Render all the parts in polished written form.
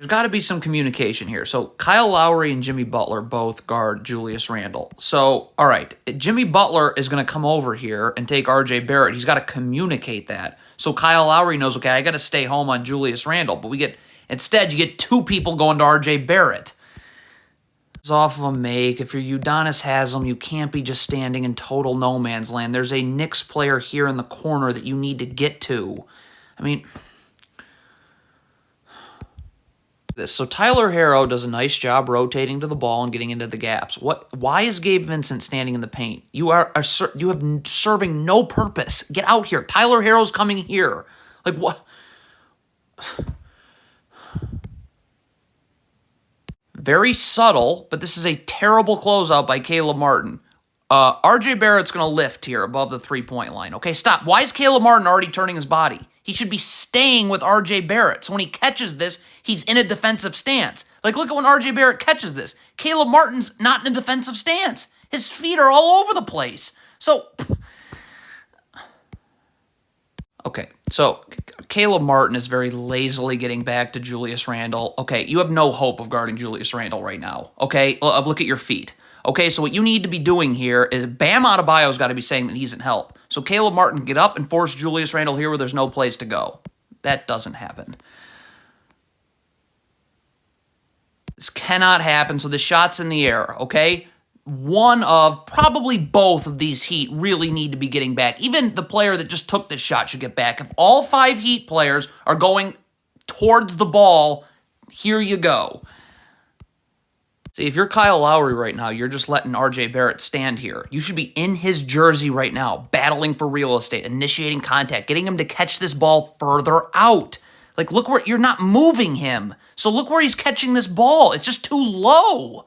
There's got to be some communication here. So Kyle Lowry and Jimmy Butler both guard Julius Randle. So, all right, Jimmy Butler is going to come over here and take RJ Barrett. He's got to communicate that. So Kyle Lowry knows, okay, I got to stay home on Julius Randle. But instead, you get two people going to RJ Barrett. It's off of a make. If you're Udonis Haslem, you can't be just standing in total no man's land. There's a Knicks player here in the corner that you need to get to. I mean, this. So Tyler Herro does a nice job rotating to the ball and getting into the gaps. Why is Gabe Vincent standing in the paint? You have serving no purpose. Get out here. Tyler Herro's coming here. Like what? Very subtle, but this is a terrible closeout by Caleb Martin. RJ Barrett's going to lift here above the three-point line. Okay, stop. Why is Caleb Martin already turning his body? He should be staying with RJ Barrett. So when he catches this, he's in a defensive stance. Like, look at when RJ Barrett catches this. Caleb Martin's not in a defensive stance. His feet are all over the place. So, okay, so Caleb Martin is very lazily getting back to Julius Randle. Okay, you have no hope of guarding Julius Randle right now. Okay, look at your feet. Okay, so what you need to be doing here is Bam Adebayo's got to be saying that he's in help. So Caleb Martin get up and force Julius Randle here where there's no place to go. That doesn't happen. This cannot happen, so the shot's in the air, okay? One of, probably both of these Heat really need to be getting back. Even the player that just took this shot should get back. If all 5 Heat players are going towards the ball, here you go. See, if you're Kyle Lowry right now, you're just letting RJ Barrett stand here. You should be in his jersey right now, battling for real estate, initiating contact, getting him to catch this ball further out. Like, look where you're not moving him. So look where he's catching this ball. It's just too low.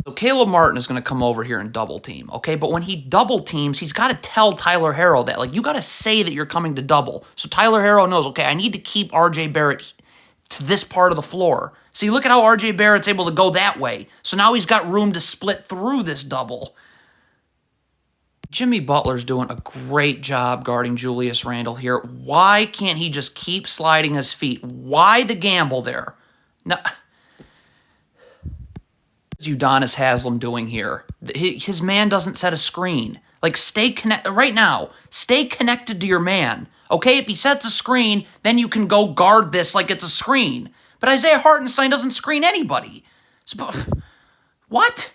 So Caleb Martin is going to come over here and double team, okay? But when he double teams, he's got to tell Tyler Herro that. Like, you got to say that you're coming to double. So Tyler Herro knows, okay, I need to keep RJ Barrett to this part of the floor. See, look at how RJ Barrett's able to go that way. So now he's got room to split through this double. Jimmy Butler's doing a great job guarding Julius Randle here. Why can't he just keep sliding his feet? Why the gamble there? Now, what's Udonis Haslem doing here? His man doesn't set a screen. Like, stay connected right now. Stay connected to your man. Okay, if he sets a screen, then you can go guard this like it's a screen. But Isaiah Hartenstein doesn't screen anybody. So, what?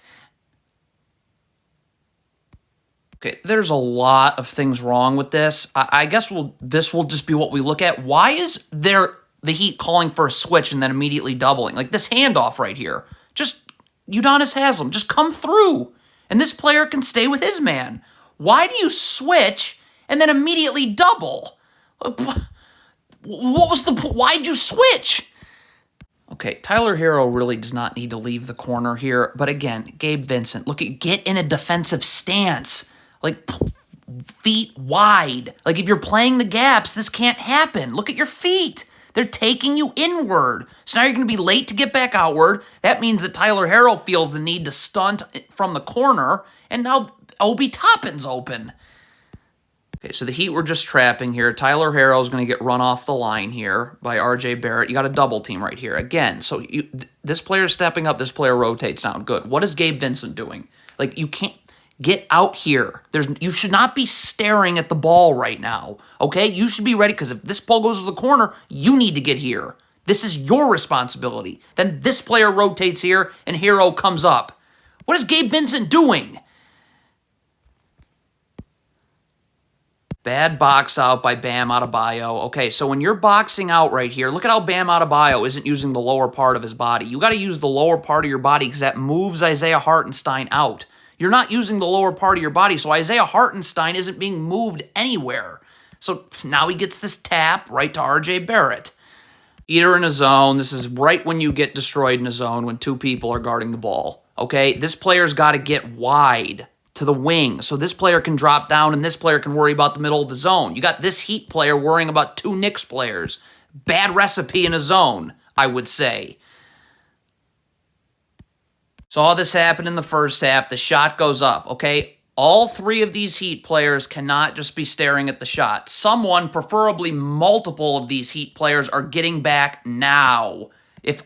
Okay, there's a lot of things wrong with this. I guess this will just be what we look at. Why is the Heat calling for a switch and then immediately doubling? Like this handoff right here. Just Udonis Haslem, just come through. And this player can stay with his man. Why do you switch and then immediately double? Why'd you switch? Okay, Tyler Herro really does not need to leave the corner here. But again, Gabe Vincent, get in a defensive stance. Like, feet wide. Like, if you're playing the gaps, this can't happen. Look at your feet. They're taking you inward. So now you're going to be late to get back outward. That means that Tyler Herro feels the need to stunt from the corner. And now Obi Toppin's open. Okay, so the Heat were just trapping here. Tyler Herro is going to get run off the line here by RJ Barrett. You got a double team right here. Again, so this player's stepping up. This player rotates down. Good. What is Gabe Vincent doing? Like, you can't get out here. You should not be staring at the ball right now, okay? You should be ready because if this ball goes to the corner, you need to get here. This is your responsibility. Then this player rotates here and Herro comes up. What is Gabe Vincent doing? Bad box out by Bam Adebayo. Okay, so when you're boxing out right here, look at how Bam Adebayo isn't using the lower part of his body. You got to use the lower part of your body because that moves Isaiah Hartenstein out. You're not using the lower part of your body, so Isaiah Hartenstein isn't being moved anywhere. So now he gets this tap right to RJ Barrett. Either in a zone. This is right when you get destroyed in a zone when two people are guarding the ball. Okay, this player's got to get wide to the wing so this player can drop down and this player can worry about the middle of the zone. You got this Heat player worrying about two Knicks players. Bad recipe in a zone, I would say. Saw this happen in the first half. The shot goes up, okay? All three of these Heat players cannot just be staring at the shot. Someone, preferably multiple of these Heat players, are getting back now. If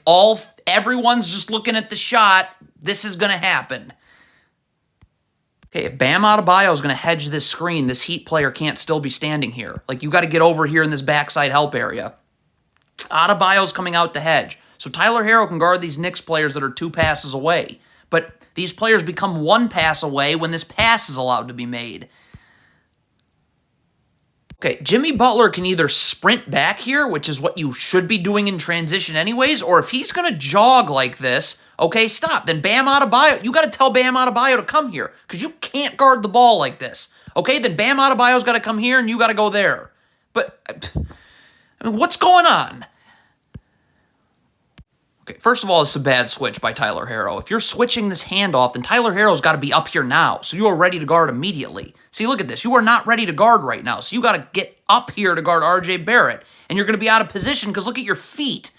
everyone's just looking at the shot, this is going to happen. Okay, if Bam Adebayo is going to hedge this screen, this Heat player can't still be standing here. Like, you got to get over here in this backside help area. Adebayo's coming out to hedge. So Tyler Herro can guard these Knicks players that are 2 passes away. But these players become 1 pass away when this pass is allowed to be made. Okay, Jimmy Butler can either sprint back here, which is what you should be doing in transition anyways, or if he's going to jog like this, okay, stop. Then Bam Adebayo, you got to tell Bam Adebayo to come here because you can't guard the ball like this. Okay, then Bam Adebayo's got to come here and you got to go there. But, I mean, what's going on? Okay, first of all, it's a bad switch by Tyler Herro. If you're switching this handoff, then Tyler Herro's got to be up here now, so you are ready to guard immediately. See, look at this. You are not ready to guard right now, so you got to get up here to guard R.J. Barrett, and you're going to be out of position because look at your feet.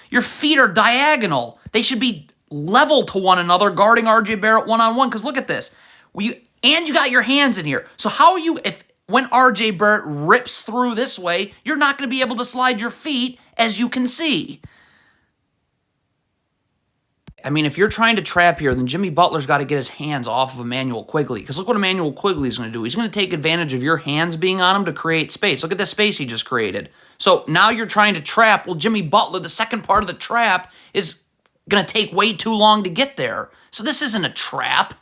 Your feet are diagonal. They should be level to one another guarding R.J. Barrett one-on-one because look at this. And you got your hands in here. So how are you, when R.J. Barrett rips through this way, you're not going to be able to slide your feet, as you can see. I mean, if you're trying to trap here, then Jimmy Butler's got to get his hands off of Emmanuel Quigley. Because look what Emmanuel Quigley's going to do. He's going to take advantage of your hands being on him to create space. Look at the space he just created. So now you're trying to trap. Well, Jimmy Butler, the second part of the trap, is going to take way too long to get there. So this isn't a trap.